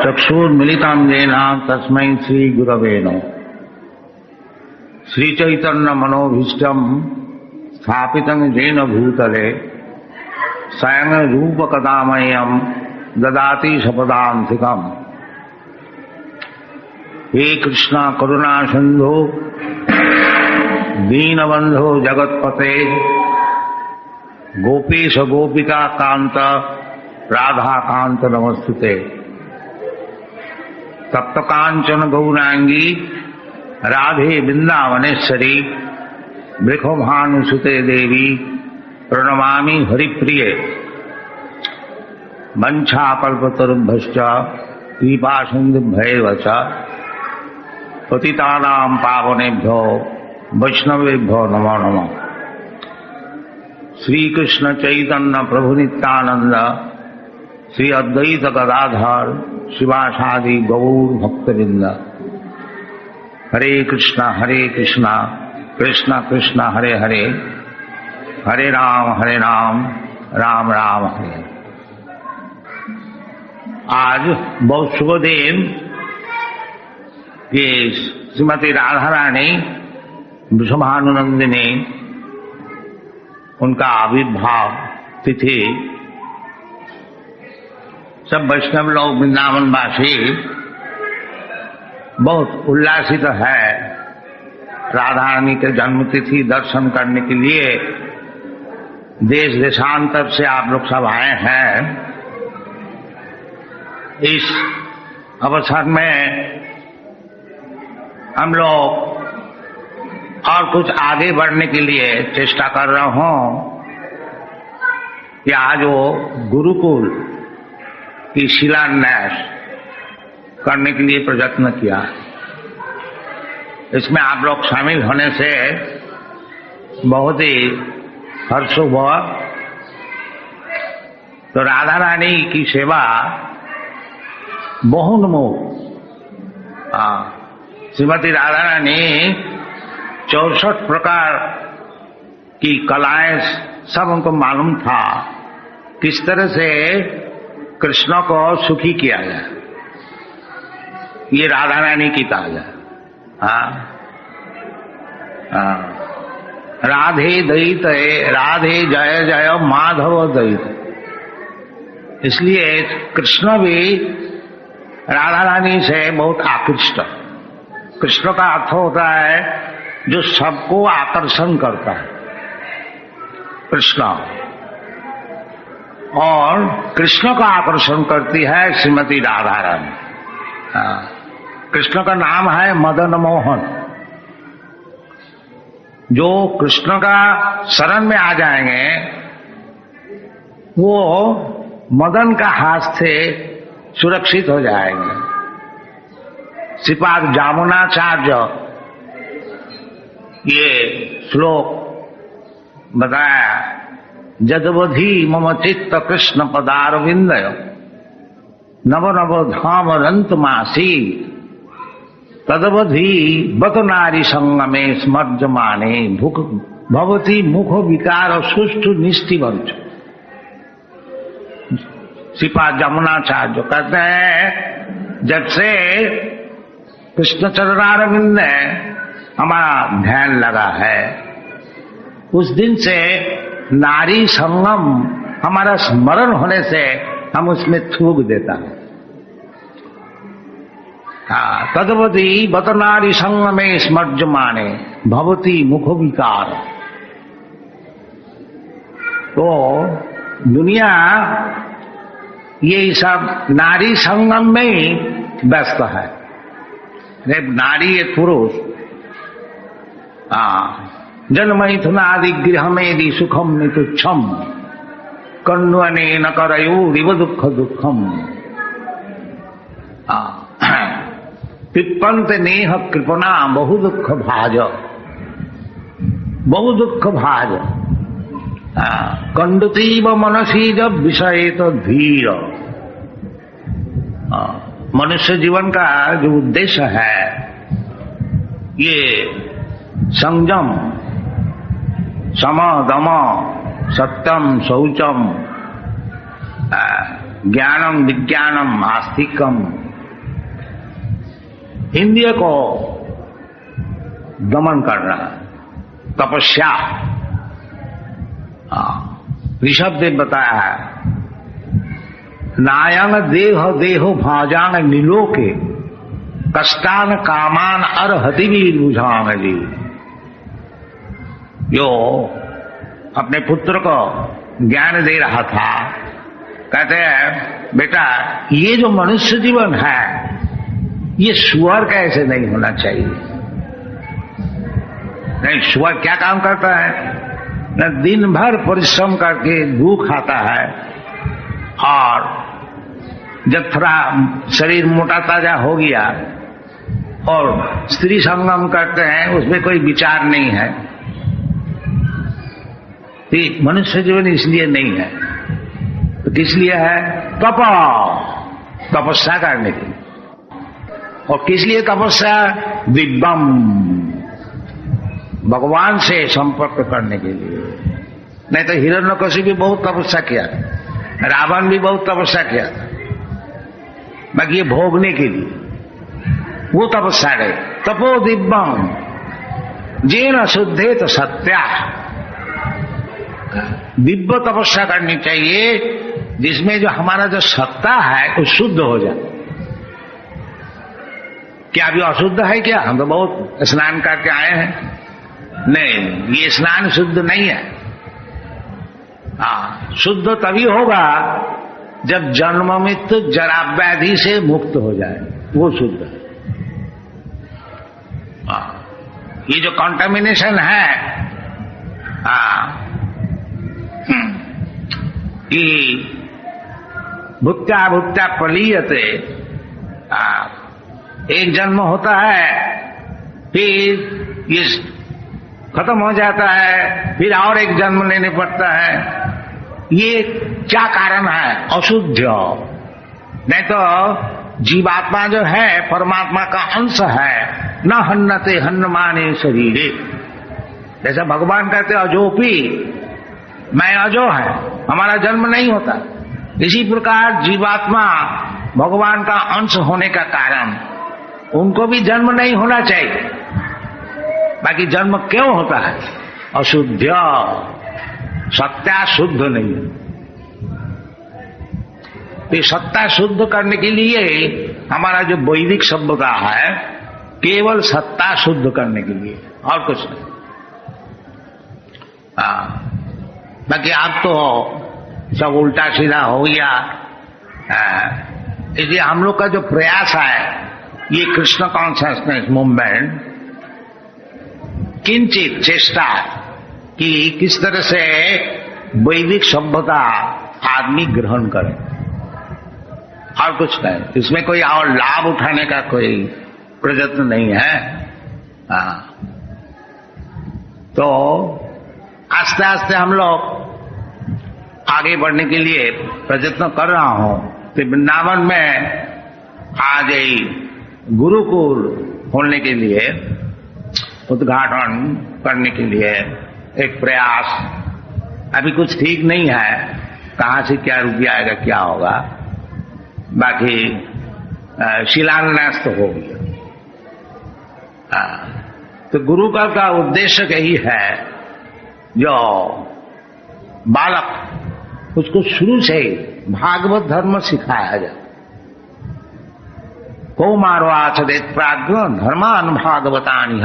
चक्षुर्मिलितं येन तस्मै श्री गुरवे नमः। श्री चैतन्य मनोभीष्टं स्थापितं येन भूतले स्वयं रूप कदामयं ददाति सपदान्तिकम्। हे कृष्ण करुणा सिंधु दीनबंधो जगत्पते गोपीश गोपिका कांत राधा कांत नमस्तुते। तप्त कांचन गौरांगी राधे वृंदावनेश्वरी वृषभानुसुते देवी प्रणमामि हरिप्रिये। वंशाकल्पतरुभ्यश्च कृपा सिन्धुभ्यैव च पतितानां पावनेभ्यो वैष्णवेभ्यो नमो नमः। श्री कृष्ण चैतन्य प्रभु नित्यानंद श्री अद्वैत गदाधर शिवासादि गौर भक्तवृंद। हरे कृष्णा कृष्णा कृष्णा हरे हरे, हरे राम राम राम हरे। आज बहुत शुभ दिन कि श्रीमती राधा रानी वृषभानुनंदिनी उनका आविर्भाव तिथि सब वैष्णव लोग वृंदावनवासी बहुत उल्लासित है। राधा रानी के जन्म तिथि दर्शन करने के लिए देश देशांतर से आप लोग सब आए हैं। इस अवसर में हम लोग और कुछ आगे बढ़ने के लिए चेष्टा कर रहा हूं कि आज वो गुरुकुल की शिलान्यास करने के लिए प्रयत्न किया। इसमें आप लोग शामिल होने से बहुत ही हर्ष हुआ। तो राधा रानी की सेवा बहुनमुख। श्रीमती राधा रानी 64 प्रकार की कलाएं सब उनको मालूम था, किस तरह से कृष्ण को सुखी किया जाए। ये राधा रानी की ताज है। राधे दैत राधे जय जय माधव दैत। इसलिए कृष्ण भी राधा रानी से बहुत आकृष्ट। कृष्ण का अर्थ होता है जो सबको आकर्षण करता है, कृष्ण। और कृष्ण का आकर्षण करती है श्रीमती राधा रानी। कृष्ण का नाम है मदन मोहन। जो कृष्ण का शरण में आ जाएंगे वो मदन का हाथ से सुरक्षित हो जाएंगे। श्रीपाद जामुनाचार्य ये श्लोक बताया, जदवधि मम चित्त कृष्ण पदारविंदय नव नव धाम रंतमासी तदवधि बत नारी संगमे स्मर्जमाने भूख भवती मुख विकार सुष्ठु निष्ठिवंच। श्रीपाद जमुनाचार्य कहते हैं जब से कृष्ण चरणारविंद में हमारा ध्यान लगा है उस दिन से नारी संगम हमारा स्मरण होने से हम उसमें थूक देता है। तदवधि बत नारी संग में स्मर्जमाने भवती मुख विकार। तो दुनिया ये सब नारी संगम में ही व्यस्त है। नारी एक पुरुष जन्मैथुनादि गृह में सुखम नितुच्छम कण्वने न करयोरिव दुख दुखम। पिप्पंत नेह कृपणा बहु दुख भाज कंडतीव मनसी जब विषय तो धीर। मनुष्य जीवन का जो उद्देश्य है ये संयम, सम दम, सत्यम शौचम, ज्ञानम विज्ञानम आस्तिकम इंद्रिय को दमन करना, तपस्या। ऋषभ देव बताया है, नायंग देह देहो भाजांग नीलोके कष्टान कामान अर्हति वीर बुझांग जी। जो अपने पुत्र को ज्ञान दे रहा था, कहते हैं बेटा ये जो मनुष्य जीवन है ये सुअर का ऐसे नहीं होना चाहिए। नहीं, सुअर क्या काम करता है न, दिन भर परिश्रम करके भूख खाता है और जब थोड़ा शरीर मोटा ताजा हो गया और स्त्री संगम करते हैं, उसमें कोई विचार नहीं है। मनुष्य जीवन इसलिए नहीं है, तो किस लिए है? तपस्या करने के लिए। और किस लिए तपस्या? दिव्यम, भगवान से संपर्क करने के लिए। नहीं तो हिरण्यकशिपु भी बहुत तपस्या किया, रावण भी बहुत तपस्या किया, बाकी ये भोगने के लिए वो तपस्या है। तपो दिव्यम जेन शुद्धे तो सत्या। दिव्य तपस्या करनी चाहिए जिसमें जो हमारा जो सत्ता है वो शुद्ध हो जाए। क्या अभी अशुद्ध है क्या? हम तो बहुत स्नान करके आए हैं। नहीं, ये स्नान शुद्ध नहीं है। शुद्ध तभी होगा जब जन्म मृत्यु जरा व्याधि से मुक्त हो जाए, वो शुद्ध है। ये जो कंटामिनेशन है कि भुत्या भुत्या प्रलीयते, एक जन्म होता है फिर ये खत्म हो जाता है, फिर और एक जन्म लेने पड़ता है। ये क्या कारण है? अशुद्ध। नहीं तो जीवात्मा जो है परमात्मा का अंश है। न हन्नते हन्नमाने शरीरे, जैसा भगवान कहते अजोपी, मैं अजो है, हमारा जन्म नहीं होता। इसी प्रकार जीवात्मा भगवान का अंश होने का कारण उनको भी जन्म नहीं होना चाहिए। बाकी जन्म क्यों होता है? अशुद्ध, सत्ता शुद्ध नहीं है। तो सत्ता शुद्ध करने के लिए हमारा जो वैदिक सभ्यता है केवल सत्ता शुद्ध करने के लिए, और कुछ नहीं। बाकी आप तो सब उल्टा सीधा हो गया। इसलिए हम लोग का जो प्रयास है ये कृष्ण कॉन्शियसनेस मूवमेंट, किंचित चेष्टा कि किस तरह से वैदिक सभ्यता आदमी ग्रहण करे, और कुछ नहीं। इसमें कोई और लाभ उठाने का कोई प्रयत्न नहीं है। तो आस्ते आस्ते हम लोग आगे बढ़ने के लिए प्रयत्न कर रहा हूं। तो वृंदावन में आज गुरुकुल खोलने के लिए, उद्घाटन करने के लिए एक प्रयास, अभी कुछ ठीक नहीं है, कहां से क्या रुपया आएगा क्या होगा। बाकी शिलान्यास तो हो गया। तो गुरुकुल का उद्देश्य यही है, जो बालक उसको शुरू से भागवत धर्म सिखाया जाए। कौमारवाचदेत प्राज्ञ धर्मान भागवतानि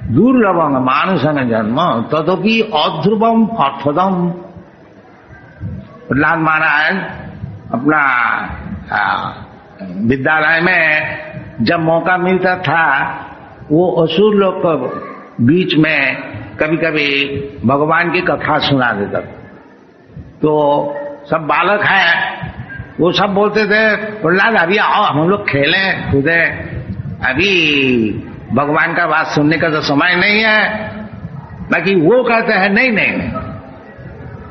दुर्लभम मानुषन जन्म तदपि अध्रुवम अर्थदम। प्रहलाद महाराज अपना विद्यालय में जब मौका मिलता था वो असुर लोग को बीच में कभी कभी भगवान की कथा सुना देता था। तो सब बालक हैं, वो सब बोलते थे प्रहलाद अभी आओ हम लोग खेलें कूदे, अभी भगवान का बात सुनने का तो समय नहीं है। बाकी वो कहते हैं नहीं नहीं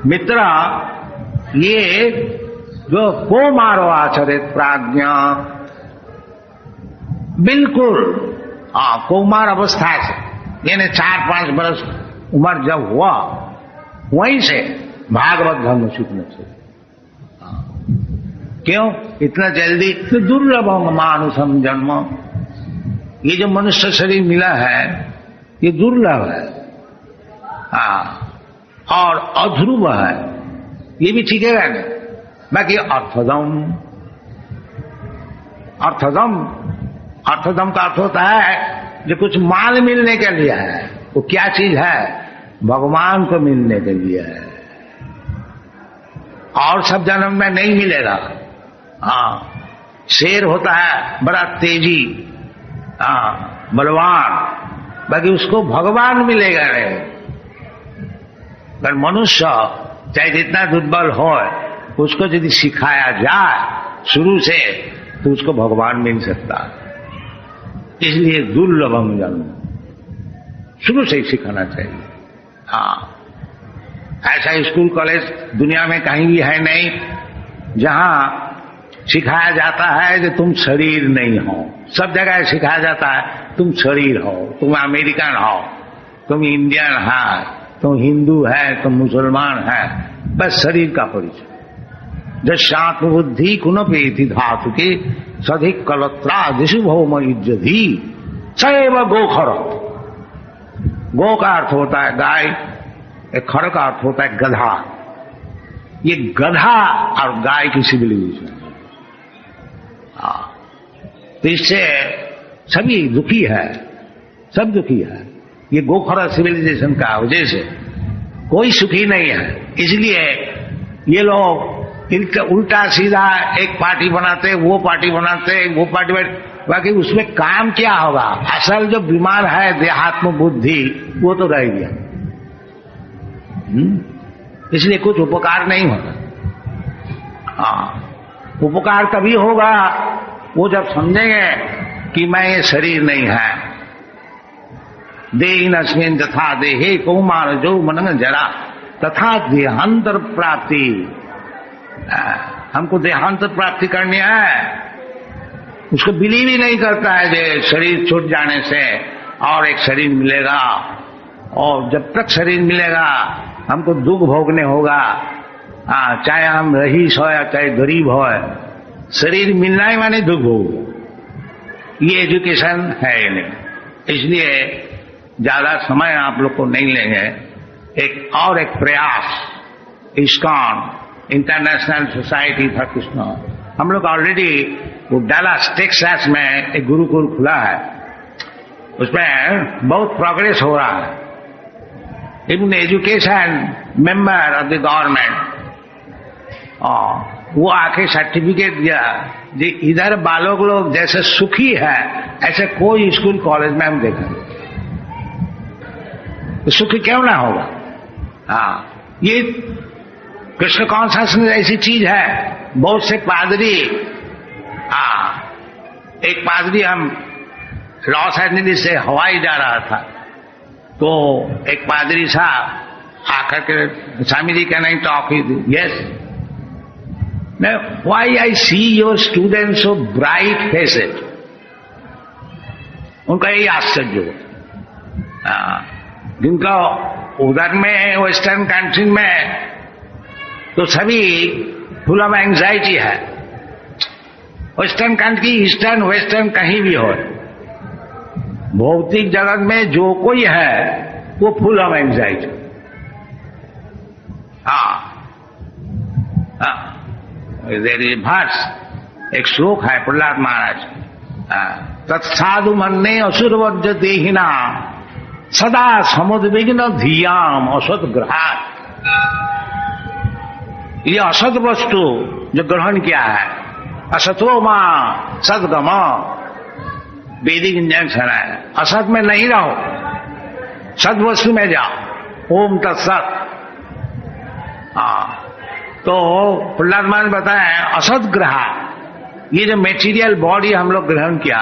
मित्र, ये जो कौमारो आचरित प्राज्ञा, बिल्कुल कौमार अवस्था से, यानी 4-5 वर्ष उम्र जब हुआ वहीं से भागवत धर्म सीखने से। क्यों इतना जल्दी? तो दुर्लभम मानुषम जन्म, ये जो मनुष्य शरीर मिला है ये दुर्लभ है, और अध्रुव है, ये भी ठीक है नहीं। बाकी अर्थदम, अर्थदम, अर्थदम का अर्थ होता है जो कुछ माल मिलने के लिए है। वो क्या चीज है? भगवान को मिलने के लिए है, और सब जन्म में नहीं मिलेगा। शेर होता है बड़ा तेजी, बलवान, बाकी उसको भगवान मिलेगा नहीं। पर मनुष्य चाहे जितना दुर्बल हो, उसको यदि सिखाया जाए शुरू से तो उसको भगवान मिल सकता है। इसलिए दुर्लभम जन्म शुरू से ही सिखाना चाहिए। ऐसा स्कूल कॉलेज दुनिया में कहीं भी है नहीं जहां सिखाया जाता है कि तुम शरीर नहीं हो। सब जगह सिखाया जाता है तुम शरीर हो, तुम अमेरिकन हो, तुम इंडियन है, तुम हिंदू है, तुम मुसलमान है, बस शरीर का परिचय। जशात्म बुद्धि कुनपेति धातु के सधिक कलत्रा दिशु भौम इज्जधि सैव गोखर। गो का अर्थ होता है गाय, एक खर का अर्थ होता है गधा। ये गधा और गाय की सिविलाइजेशन, तो इससे सभी दुखी है, सब दुखी है। ये गोखरा सिविलाइजेशन का वजह से कोई सुखी नहीं है। इसलिए ये लोग इनका उल्टा सीधा एक पार्टी बनाते, वो पार्टी बनाते, वो पार्टी बाकी उसमें काम क्या होगा? असल जो बीमार है देहात्म बुद्धि वो तो रह गया। इसलिए कुछ उपकार नहीं होगा। उपकार तभी होगा वो जब समझेंगे कि मैं ये शरीर नहीं है। देहि नस्मिन् तथा देहे कौमार जो मनन जरा तथा देहांतर प्राप्ति। हमको देहांतर प्राप्ति करनी है। उसको बिलीव ही नहीं करता है कि शरीर छूट जाने से और एक शरीर मिलेगा, और जब तक शरीर मिलेगा हमको दुख भोगने होगा, चाहे हम रईस हो या चाहे गरीब हो। शरीर मिलना ही माने दुख भोग। ये एजुकेशन है ही नहीं। इसलिए ज्यादा समय आप लोग को नहीं लेंगे। एक प्रयास ISKCON international society for Krishna, हम लोग ऑलरेडी वो डलास टेक्सास में एक गुरुकुल खुला है, उसमें बहुत प्रोग्रेस हो रहा है। Even education member of the government वो आके सर्टिफिकेट दिया जी इधर बालक लोग जैसे सुखी है ऐसे कोई स्कूल कॉलेज में हम देखा तो सुखी क्यों ना होगा। ये कृष्ण कॉन्शसनेस ऐसी चीज है। बहुत से पादरी, एक पादरी हम लॉस एंजलिस से हवाई जा रहा था, तो एक पादरी साहब आकर के Swami ji can I talk with yes why I see your students so bright faces. उनका यही आश्चर्य हुआ। जिनका उधर में वेस्टर्न कंट्री में तो सभी फुल ऑफ एंजाइटी है। वेस्टर्न कंट्री ईस्टर्न वेस्टर्न कहीं भी हो, भौतिक जगत में जो कोई है वो full of anxiety. There is verse, एक श्लोक है प्रहलाद महाराज, तत्साधु मन्ने असुरवज्र देहिना सदा समुद्विग्न धियाम असत ग्रहात। ये असत वस्तु जो ग्रहण किया है, असतो मां सदगम, वैदिक इंजन है। असत में नहीं रहो, सद वस्तु में जाओ। ओम तत्सत। तो प्रहलाद महाराज बताए असत ग्रह, ये जो मेटीरियल बॉडी हम लोग ग्रहण किया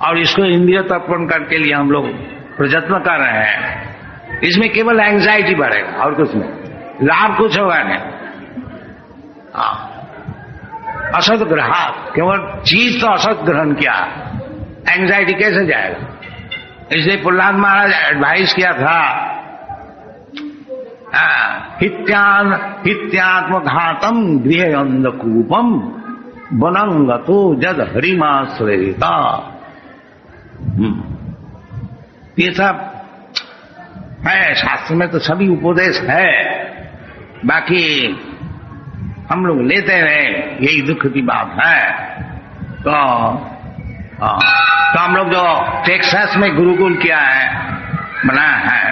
और इसको इंद्रिय तर्पण करके लिए हम लोग प्रयत्न कर रहे हैं, इसमें केवल एंजाइटी बढ़ेगा और कुछ नहीं, लाभ कुछ होगा नहीं। असत ग्रह, केवल चीज तो असत ग्रहण किया, एंजाइटी कैसे जाएगा। इसलिए प्रहलाद महाराज एडवाइस किया था, हित्यात्म घातम गृह अंधकूपम वनंगतो जद हरिमाश्रयता। ये सब है, शास्त्र में तो सभी उपदेश है, बाकी हम लोग लेते रहे, यही दुख की बात है। तो हम लोग जो टेक्सास में गुरुकुल किया है, बनाया है,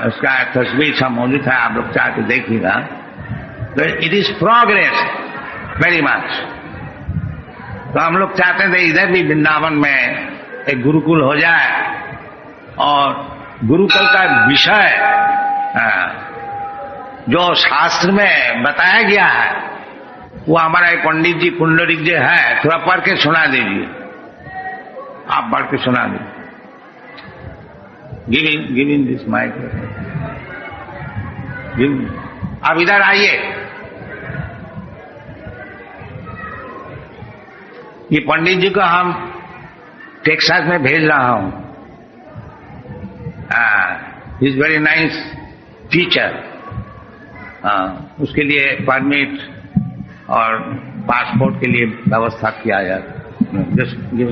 उसका तस्वीर सब मौजूद है, आप लोग चाह के देखिएगा। तो it is progress very much. तो हम लोग चाहते थे इधर भी वृंदावन में एक गुरुकुल हो जाए, और गुरुकुल का विषय जो शास्त्र में बताया गया है, वो हमारा एक पंडित जी पुंडरीक जी है, थोड़ा पढ़ के सुना दीजिए। आप पढ़ के सुना दीजिए। Give in this mic. आप इधर आइए। ये पंडित जी को हम टेक्सास में भेज रहा हूं। He is very nice teacher. उसके लिए परमिट और पासपोर्ट के लिए व्यवस्था किया जाए। Just give